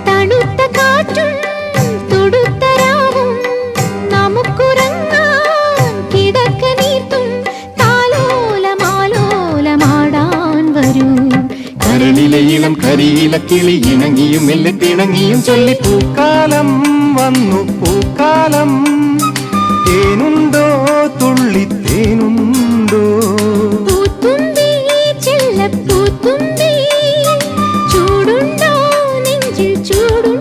തണുത്ത കാറ്റും തുടുത്ത രാവും നമുക്കുറങ്ങാൻ കിടക്ക നീർത്തും താലോലമാലോലമാടാൻ വരൂ. കരളിലെ ഇളം കരിയില കിളി ഇണങ്ങിയും മെല്ലെ പിണങ്ങിയും ചൊല്ലി പൂക്കാലം വന്നു പൂക്കാലം. തേനുണ്ടോ തുള്ളിത്തേനുണ്ടോ പൂത്തുമ്പി ചെല്ലപ്പൂത്തുമ്പി ചൂടുണ്ടോ നെഞ്ചിൽ ചൂടു